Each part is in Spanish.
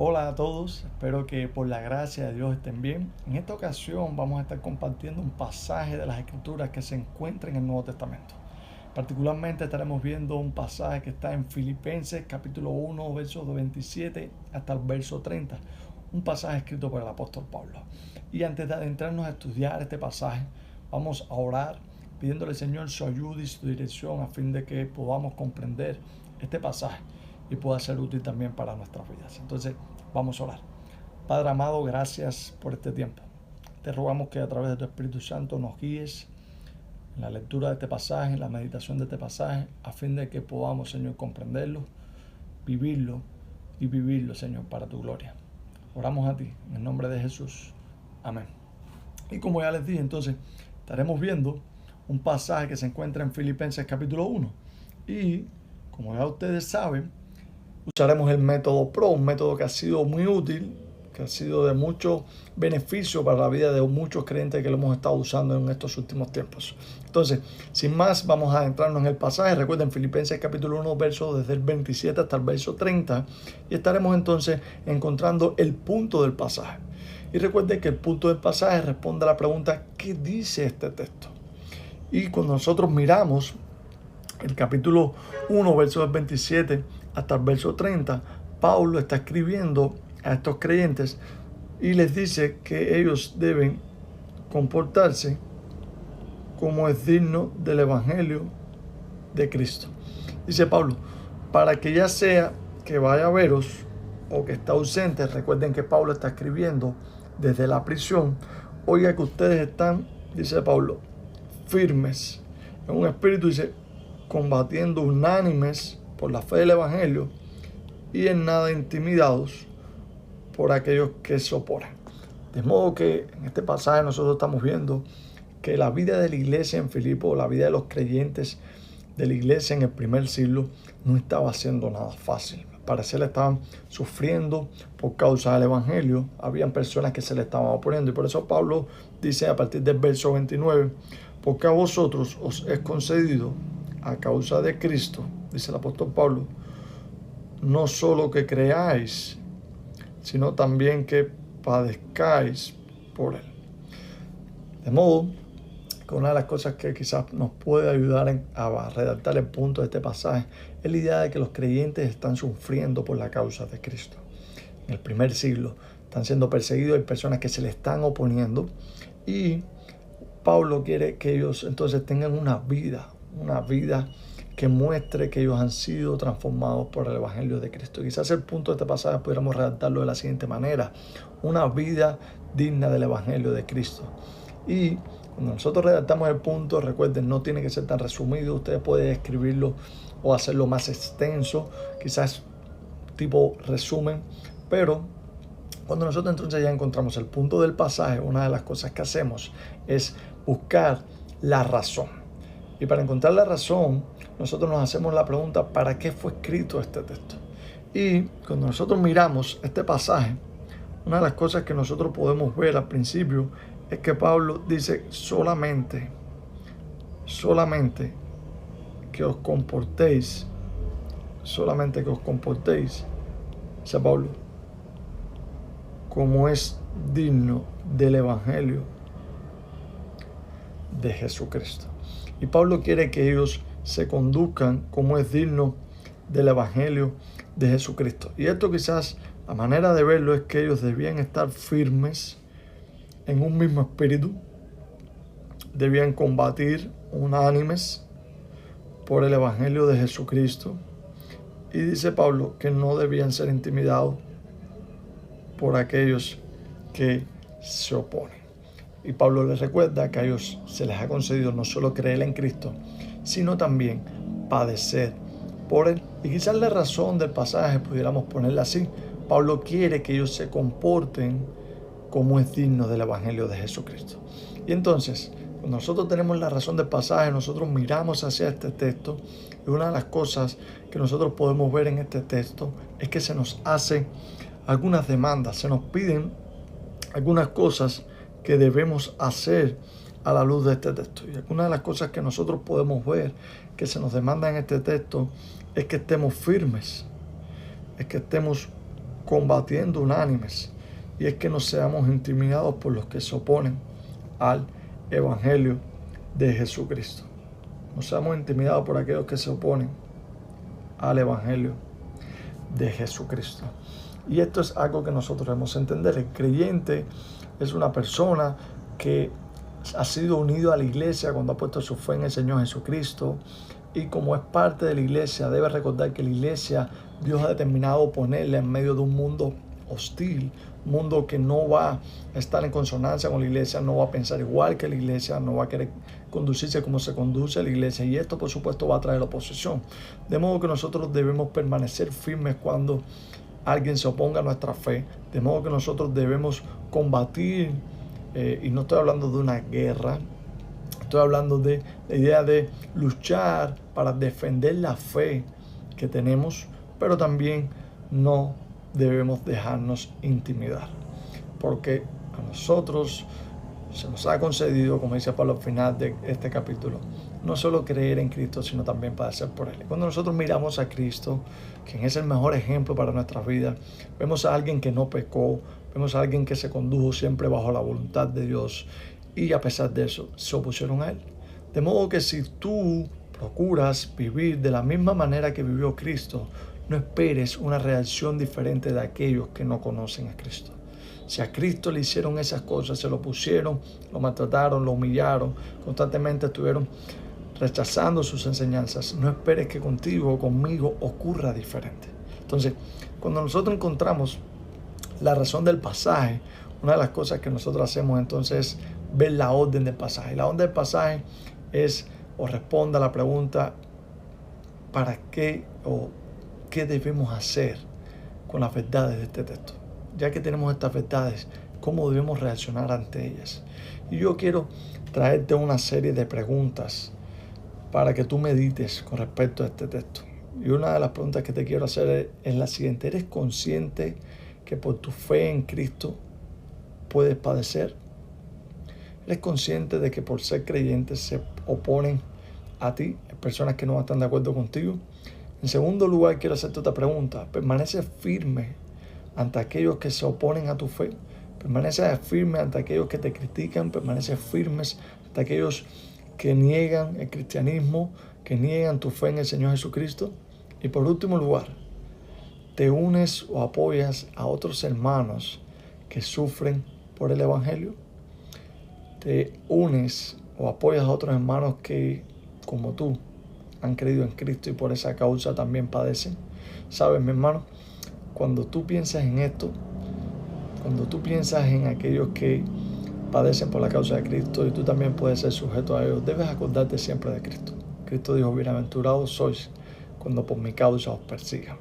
Hola a todos, espero que por la gracia de Dios estén bien. En esta ocasión vamos a estar compartiendo un pasaje de las Escrituras que se encuentra en el Nuevo Testamento. Particularmente estaremos viendo un pasaje que está en Filipenses capítulo 1, versos 27 hasta el verso 30. Un pasaje escrito por el apóstol Pablo. Y antes de adentrarnos a estudiar este pasaje, vamos a orar pidiéndole al Señor su ayuda y su dirección a fin de que podamos comprender este pasaje y pueda ser útil también para nuestras vidas. Entonces, vamos a orar. Padre amado, gracias por este tiempo. Te rogamos que a través de tu Espíritu Santo nos guíes en la lectura de este pasaje, en la meditación de este pasaje, a fin de que podamos, Señor, comprenderlo, vivirlo y vivirlo, Señor, para tu gloria. Oramos a ti, en el nombre de Jesús. Amén. Y como ya les dije, entonces, estaremos viendo un pasaje que se encuentra en Filipenses capítulo 1. Y, como ya ustedes saben, usaremos el método PRO, un método que ha sido muy útil, que ha sido de mucho beneficio para la vida de muchos creyentes que lo hemos estado usando en estos últimos tiempos. Entonces, sin más, vamos a adentrarnos en el pasaje. Recuerden, Filipenses capítulo 1, versos desde el 27 hasta el verso 30, y estaremos entonces encontrando el punto del pasaje. Y recuerden que el punto del pasaje responde a la pregunta, ¿qué dice este texto? Y cuando nosotros miramos el capítulo 1, versos 27 hasta el verso 30, Pablo está escribiendo a estos creyentes y les dice que ellos deben comportarse como es digno del Evangelio de Cristo. Dice Pablo, para que ya sea que vaya a veros o que está ausente, recuerden que Pablo está escribiendo desde la prisión, oiga que ustedes están, dice Pablo, firmes en un espíritu, dice, combatiendo unánimes por la fe del Evangelio y en nada intimidados por aquellos que se oponen. De modo que en este pasaje nosotros estamos viendo que la vida de la iglesia en Filipo, la vida de los creyentes de la iglesia en el primer siglo, no estaba siendo nada fácil. Al parecer estaban sufriendo por causa del Evangelio. Habían personas que se le estaban oponiendo. Y por eso Pablo dice a partir del verso 29, porque a vosotros os es concedido a causa de Cristo, dice el apóstol Pablo, no solo que creáis, sino también que padezcáis por él. De modo que una de las cosas que quizás nos puede ayudar a redactar el punto de este pasaje es la idea de que los creyentes están sufriendo por la causa de Cristo. En el primer siglo están siendo perseguidos, hay personas que se le están oponiendo y Pablo quiere que ellos entonces tengan una vida que muestre que ellos han sido transformados por el Evangelio de Cristo. Quizás el punto de este pasaje pudiéramos redactarlo de la siguiente manera: una vida digna del Evangelio de Cristo. Y cuando nosotros redactamos el punto, recuerden, no tiene que ser tan resumido, ustedes pueden escribirlo o hacerlo más extenso, quizás tipo resumen, pero cuando nosotros entonces ya encontramos el punto del pasaje, una de las cosas que hacemos es buscar la razón. Y para encontrar la razón, nosotros nos hacemos la pregunta, ¿para qué fue escrito este texto? Y cuando nosotros miramos este pasaje, una de las cosas que nosotros podemos ver al principio es que Pablo dice solamente que os comportéis, dice Pablo, como es digno del Evangelio de Jesucristo. Y Pablo quiere que ellos se conduzcan como es digno del Evangelio de Jesucristo. Y esto quizás, la manera de verlo es que ellos debían estar firmes en un mismo espíritu, debían combatir unánimes por el Evangelio de Jesucristo. Y dice Pablo que no debían ser intimidados por aquellos que se oponen. Y Pablo les recuerda que a ellos se les ha concedido no solo creer en Cristo, sino también padecer por él. Y quizás la razón del pasaje pudiéramos ponerla así: Pablo quiere que ellos se comporten como es digno del Evangelio de Jesucristo. Y entonces, cuando nosotros tenemos la razón del pasaje, nosotros miramos hacia este texto, y una de las cosas que nosotros podemos ver en este texto es que se nos hacen algunas demandas, se nos piden algunas cosas que debemos hacer a la luz de este texto. Y algunas de las cosas que nosotros podemos ver que se nos demanda en este texto es que estemos firmes, es que estemos combatiendo unánimes, y es que no seamos intimidados por los que se oponen al Evangelio de Jesucristo. No seamos intimidados por aquellos que se oponen al Evangelio de Jesucristo. Y esto es algo que nosotros debemos entender. El creyente es una persona que ha sido unido a la iglesia cuando ha puesto su fe en el Señor Jesucristo, y como es parte de la iglesia debe recordar que la iglesia Dios ha determinado ponerla en medio de un mundo hostil, un mundo que no va a estar en consonancia con la iglesia, no va a pensar igual que la iglesia, no va a querer conducirse como se conduce la iglesia, y esto por supuesto va a traer oposición. De modo que nosotros debemos permanecer firmes cuando alguien se oponga a nuestra fe, de modo que nosotros debemos combatir, y no estoy hablando de una guerra, estoy hablando de la idea de luchar para defender la fe que tenemos, pero también no debemos dejarnos intimidar, porque a nosotros se nos ha concedido, como dice Pablo al final de este capítulo, no solo creer en Cristo, sino también padecer por Él. Cuando nosotros miramos a Cristo, quien es el mejor ejemplo para nuestras vidas, vemos a alguien que no pecó, vemos a alguien que se condujo siempre bajo la voluntad de Dios, y a pesar de eso se opusieron a Él. De modo que si tú procuras vivir de la misma manera que vivió Cristo, no esperes una reacción diferente de aquellos que no conocen a Cristo. Si a Cristo le hicieron esas cosas, se lo pusieron, lo maltrataron, lo humillaron, constantemente estuvieron rechazando sus enseñanzas, no esperes que contigo o conmigo ocurra diferente. Entonces, cuando nosotros encontramos la razón del pasaje, una de las cosas que nosotros hacemos entonces es ver la orden del pasaje. La orden del pasaje es o responde a la pregunta ¿para qué o qué debemos hacer con las verdades de este texto? Ya que tenemos estas verdades, ¿cómo debemos reaccionar ante ellas? Y yo quiero traerte una serie de preguntas para que tú medites con respecto a este texto. Y una de las preguntas que te quiero hacer es la siguiente: ¿eres consciente que por tu fe en Cristo puedes padecer? ¿Eres consciente de que por ser creyentes se oponen a ti, personas que no están de acuerdo contigo? En segundo lugar, quiero hacerte otra pregunta: ¿permaneces firme ante aquellos que se oponen a tu fe? ¿Permaneces firme ante aquellos que te critican? ¿Permaneces firmes ante aquellos que niegan el cristianismo, que niegan tu fe en el Señor Jesucristo? Y por último lugar, ¿te unes o apoyas a otros hermanos que sufren por el Evangelio? ¿Te unes o apoyas a otros hermanos que, como tú, han creído en Cristo y por esa causa también padecen? Sabes, mi hermano, cuando tú piensas en esto, cuando tú piensas en aquellos que padecen por la causa de Cristo y tú también puedes ser sujeto a ellos, debes acordarte siempre de Cristo. Cristo dijo: bienaventurados sois cuando por mi causa os persigan.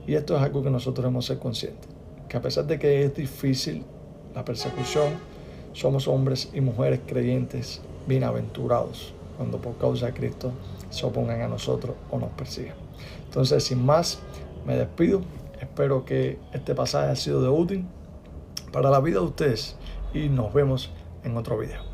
Y esto es algo que nosotros debemos ser conscientes, que a pesar de que es difícil la persecución, somos hombres y mujeres creyentes bienaventurados cuando por causa de Cristo se opongan a nosotros o nos persigan. Entonces, sin más, me despido. Espero que este pasaje haya sido de útil para la vida de ustedes y nos vemos en otro video.